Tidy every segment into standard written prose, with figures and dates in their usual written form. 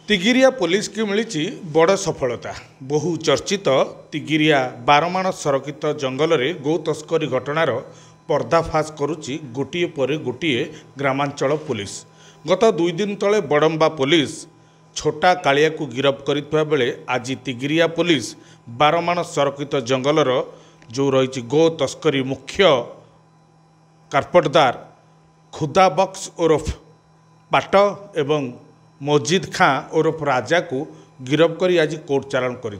Tigiria police की मिली बड़ सफलता। बहु चर्चित तिगिरिया बारमाण संरक्षित जंगल में गो तस्करी घटनार पर्दाफाश करुच्ची गोटे पर गोटे ग्रामांचल पुलिस। गत 2 दिन तले बड़म्बा पुलिस छोटा कालिया को गिरफ्त करथिबा बेले आज तिगिरिया पुलिस बारमाण संरक्षित जंगलर जो रही गो तस्करी मुख्य कारपटदार खुदा बक्स ओरफ पाट एवं मजिद खां ओरफ राजा को गिरफ्त कर आज कोर्ट चालाण कर।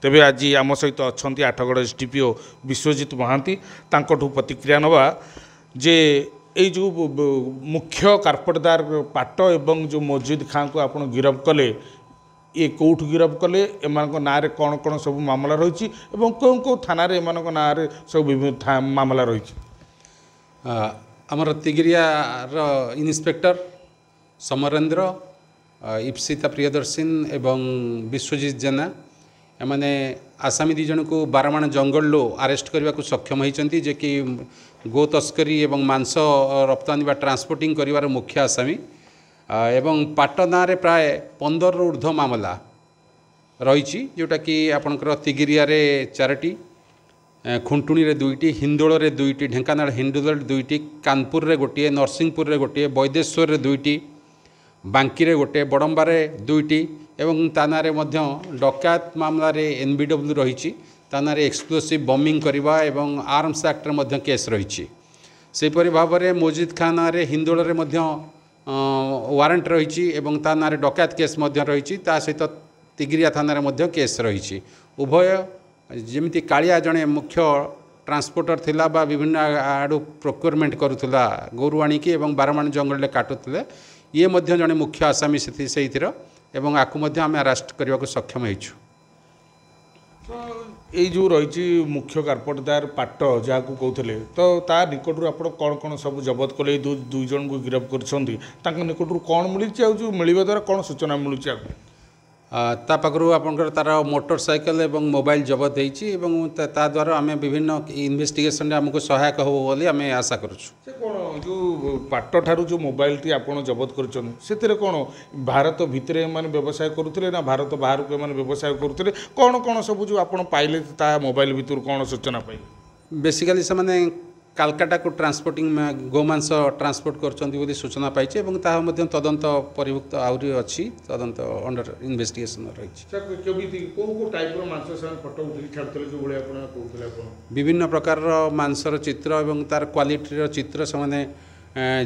तेबे आज आम सहित अच्छा आठगड़ एसडीपीओ विश्वजित महांती तांकठू प्रतिक्रिया नवा जे ये जो मुख्य कारपटदार पाट एवं जो मजिद खां को आप गिरफ्त कले ये कौट गिरफ्त कले एम ना कौन कौन सब मामला रही कौन कौ थाना एम ना सब मामला रही। आमर तिगिरिया इन्स्पेक्टर समरेन्द्र इप्सिता प्रियदर्शन एवं विश्वजित जेना एमाने आसामी दिजन को बारमाण जंगल अरेस्ट करने को सक्षम होती जे कि गो तस्करी एवं मांस रप्तानी बा ट्रांसपोर्टिंग करिवार मुख्य आसामी एवं पाट ना प्राय 15 रु ऊर्ध्व मामला रही जोटा कि आपणकर तिगिरिया 4टी खुंटुणी रे 2टी हिंदोल रे 2टी ढेंकानाल हिंदोल 2टी कानपुर रे गोटे नरसिंहपुर रे गोटे बैदेश्वर रे 2टी बांकी रे गोटे बड़म्बारे 2टी एवं तानारे मध्य डकायत मामला रे एनबीडब्ल्यू रही तानारे एक्सप्लोसिव बॉम्बिंग करवा एवं आर्म्स एक्ट रे मध्य केस रही से परि भाव में मजिद खान रे हिंदोल रे मध्य वारंट रही एवं तानारे डकायत केस मध्य रही सहित तिगिरिया थाना रे मध्य केस रही उभय जमिति कालिया जड़े मुख्य ट्रांसपोर्टर थिला बा विभिन्न आड़ू प्रोक्योरमेंट करुला गोरु आणिकी एवं बारमाण जंगल में काटुले ये मध्य जड़े मुख्य आसामी से एवं आपको आम अरेस्ट करने को सक्षम होइछु। ये जो रही मुख्य कारपटदार पाट जहाँ को कहते तो ता निकटू आप कौन कौन सब जबत कले दुई जन को गिरफ्त कर निकटू कौन मिली जो मिलवा द्वारा कौन सूचना मिलूँ ता पाखु आपंकर तार मोटरसाइकेल एवं मोबाइल जबत होती द्वारा आम विभिन्न इन्वेस्टिगेशन आमको सहायक हो बोली आम आशा करुँ। कौन जो पाट ठारू जो मोबाइल टी आप जबत कर कौन भारत भितर मैंने व्यवसाय करुले ना भारत बाहर को व्यवसाय करुले कौन कौन सब जो आप पाइले मोबाइल भितर कौन सूचना पाई बेसिकली से मैंने कालकाटा को ट्रांसपोर्टिंग गोमांस ट्रांसपोर्ट कर सूचना पाई तदंत परिभुक्त आहरी अच्छी तदंत अंडर इन्वेस्टिगेशन रही विभिन्न प्रकार मांसर चित्र और तार क्वालिटीर चित्र से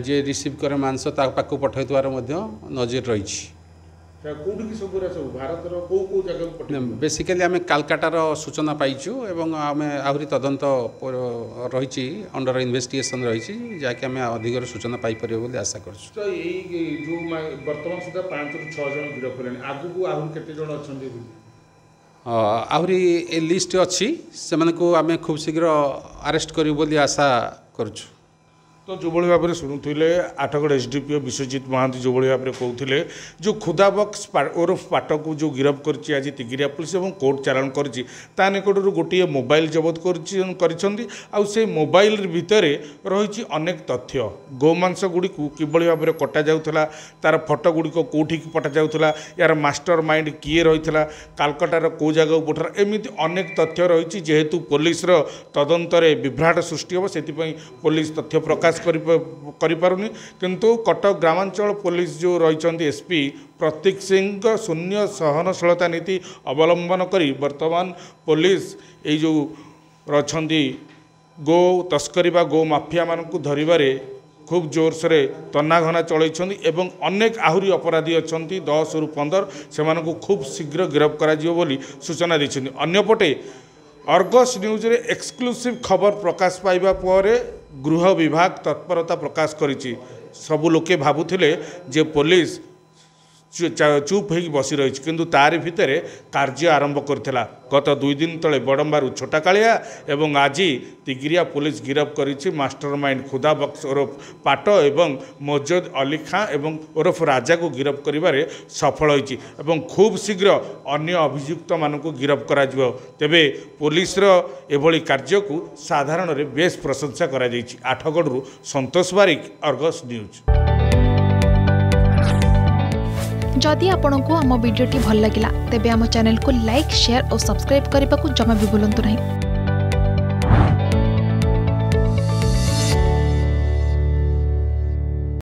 जे रिसीव करे मांस पाक पठाइबार नजर रही बेसिकली आम कालकाटार सूचना पाइचु एवं आम आहरी तदंत रही अंडर इन्वेस्टिगेशन रही जहाँकि आम अधिक सूचना पाइपर बोली आशा कर आहरी ए लिस्ट अच्छी से आम खूब शीघ्र अरेस्ट करूँ बोली आशा करुँ। तो जो भाव में शुणुले आठगड़ एसडीपीओ विश्वजित महांती जो भाव में कहते जो खुदा बक्स ओरफ पाट को जो गिरफ्त कर आज तिगिरिया पुलिस और कोर्ट चालाण कर निकटू गोटे मोबाइल जबत कर मोबाइल भितर रही अनेक तथ्य गोमांस गुड़ी किभली भाव में कटा जाऊला तार फटो गुड़िक कौटी पटा जाऊला यार मास्टर माइंड किए रही कालकाटार कौ जगह पठा एमती अनेक तथ्य रही जेहेतु पुलिस तदंत विभ्राट सृष्टि हम से पुलिस तथ्य प्रकाश करिपारुनी किंतु कटक ग्रामांचल पुलिस जो रही एसपी प्रतीक सिंह शून्य सहनशीलता नीति अवलंबन करी वर्तमान पुलिस ये जो रही गो तस्करी बा गो माफिया मान धरवे खूब जोर से तनाघना चलती एवं अनेक आहरी अपराधी अच्छा 10 रु 15 से खूब शीघ्र गिरफ्त कर सूचना देते। अन्यपटे अर्गस न्यूज रे एक्सक्लूसिव खबर प्रकाश पाइबा पर गृह विभाग तत्परता प्रकाश करिछि। सबु लोके भाबुथिले जे पुलिस चुप हो बसी रही किंतु तार भितर कार्य आरंभ करथिला। गत 2 दिन तले बड़म्बारू छोटा कालिया एवं आज तिगिरिया पुलिस गिरफ्त करिछि मास्टर माइंड खुदा बक्स ओरफ पाट एवं मजिद अली खां एवं ओरफ राजा को गिरफ्त करिबारे सफल होइछि एवं खूब शीघ्र अन्य अभियुक्त मानकु गिरफ्त करा जिवो। तेबे पुलिस एभली कार्य को साधारण रे बेस प्रशंसा करा जाइछि। आठगड़रू संतोष बारिक, अर्गस न्यूज। जदि आपंक आम भिडी भल लगा तेब आम चैनल को लाइक शेयर और सब्सक्राइब करने को जमा भी भूलु नहीं।